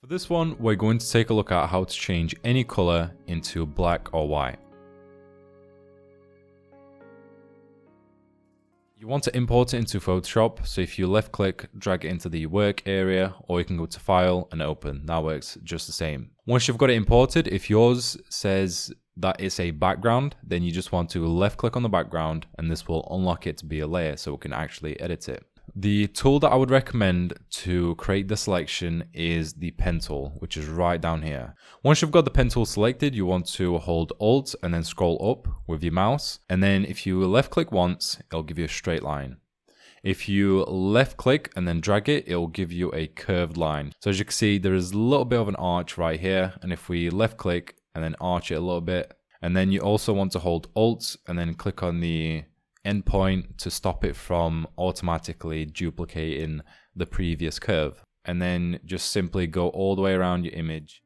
For this one, we're going to take a look at how to change any color into black or white. You want to import it into Photoshop, so if you left click, drag it into the work area, or you can go to file and open. That works just the same. Once you've got it imported, if yours says that it's a background, then you just want to left click on the background and this will unlock it to be a layer so we can actually edit it. The tool that I would recommend to create the selection is the pen tool, which is right down here. Once you've got the pen tool selected, you want to hold Alt and then scroll up with your mouse. And then if you left click once, it'll give you a straight line. If you left click and then drag it, it'll give you a curved line. So as you can see, there is a little bit of an arch right here. And if we left click and then arch it a little bit, and then you also want to hold Alt and then click on the endpoint to stop it from automatically duplicating the previous curve. And then just simply go all the way around your image.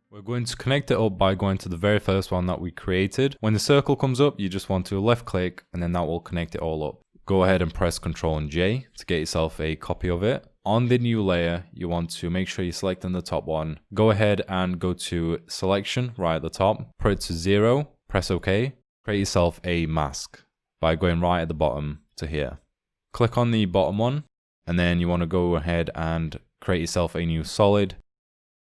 We're going to connect it up by going to the very first one that we created. When the circle comes up, you just want to left click and then that will connect it all up. Go ahead and press Ctrl and J to get yourself a copy of it. On the new layer, you want to make sure you select on the top one. Go ahead and go to Selection right at the top. Put it to 0, press OK. Create yourself a mask by going right at the bottom to here. Click on the bottom one and then you want to go ahead and create yourself a new solid.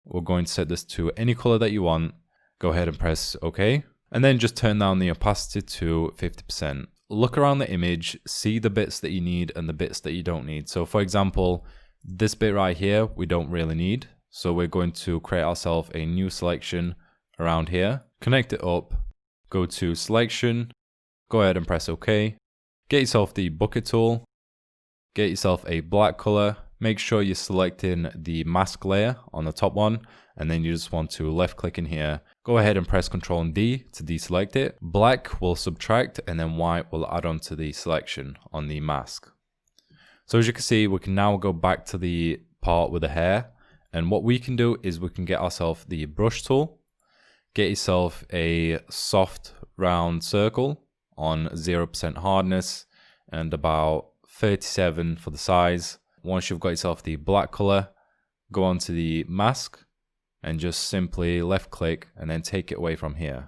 We're going to set this to any color that you want. Go ahead and press OK. And then just turn down the opacity to 50%. Look around the image, see the bits that you need and the bits that you don't need. So for example, this bit right here, we don't really need. So we're going to create ourselves a new selection around here. Connect it up, go to Selection, go ahead and press OK. Get yourself the bucket tool, get yourself a black color. Make sure you're selecting the mask layer on the top one, and then you just want to left click in here. Go ahead and press Ctrl and D to deselect it. Black will subtract and then white will add on to the selection on the mask. So as you can see, we can now go back to the part with the hair. And what we can do is we can get ourselves the brush tool, get yourself a soft round circle on 0% hardness and about 37 for the size. Once you've got yourself the black color, go onto the mask and just simply left click and then take it away from here.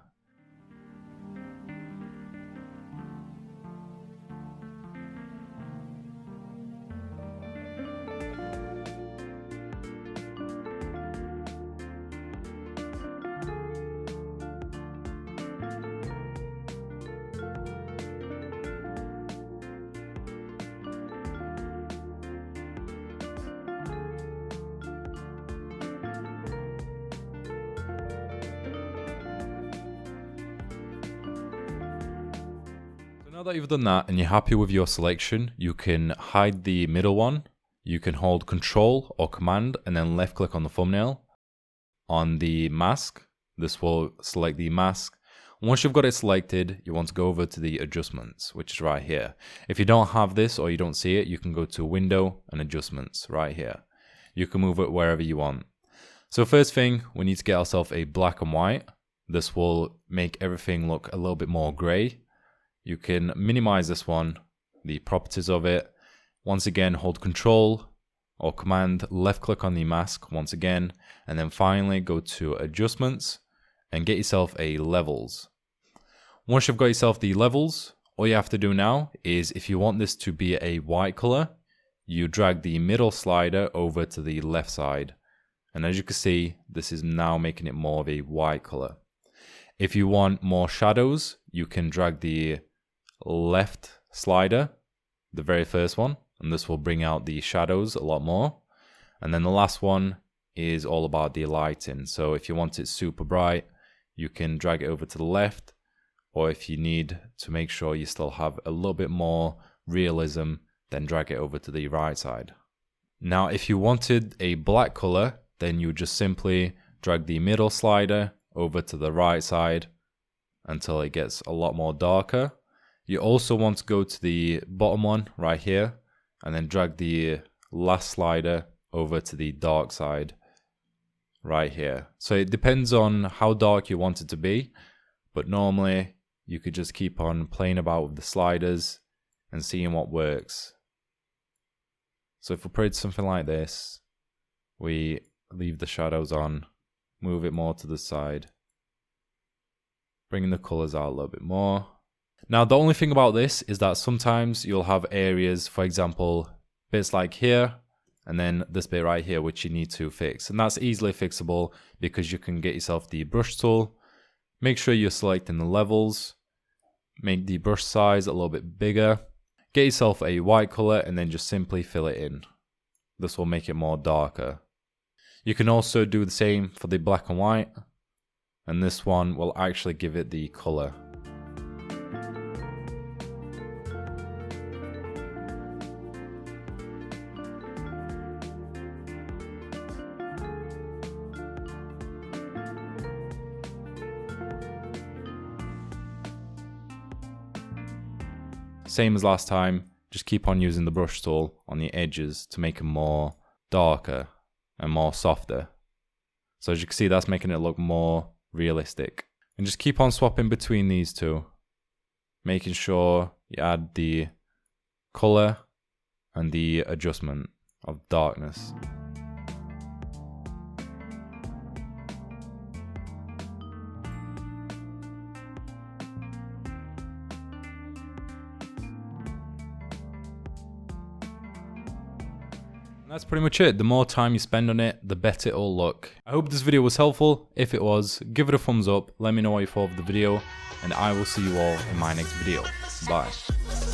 Now that you've done that and you're happy with your selection, you can hide the middle one. You can hold Control or Command and then left click on the thumbnail. On the mask, this will select the mask. Once you've got it selected, you want to go over to the adjustments, which is right here. If you don't have this or you don't see it, you can go to Window and Adjustments right here. You can move it wherever you want. So first thing, we need to get ourselves a black and white. This will make everything look a little bit more gray. You can minimize this one, the properties of it. Once again, hold Control or Command, left click on the mask once again, and then finally go to Adjustments and get yourself a Levels. Once you've got yourself the levels, all you have to do now is if you want this to be a white color, you drag the middle slider over to the left side. And as you can see, this is now making it more of a white color. If you want more shadows, you can drag the left slider, the very first one, and this will bring out the shadows a lot more. And then the last one is all about the lighting. So if you want it super bright, you can drag it over to the left, or if you need to make sure you still have a little bit more realism, then drag it over to the right side. Now if you wanted a black color, then you just simply drag the middle slider over to the right side until it gets a lot more darker. You also want to go to the bottom one right here and then drag the last slider over to the dark side right here. So it depends on how dark you want it to be, But normally you could just keep on playing about with the sliders and seeing what works. So if we put something like this, we leave the shadows on, move it more to the side, bringing the colors out a little bit more. Now the only thing about this is that sometimes you'll have areas, for example, bits like here, and then this bit right here, which you need to fix. And that's easily fixable because you can get yourself the brush tool, make sure you're selecting the levels, make the brush size a little bit bigger, get yourself a white color and then just simply fill it in. This will make it more darker. You can also do the same for the black and white, and this one will actually give it the color. Same as last time, just keep on using the brush tool on the edges to make them more darker and more softer. So as you can see, that's making it look more realistic. And just keep on swapping between these two, making sure you add the color and the adjustment of darkness. That's pretty much it. The more time you spend on it, the better it'll look. I hope this video was helpful. If it was, give it a thumbs up, let me know what you thought of the video, and I will see you all in my next video. Bye.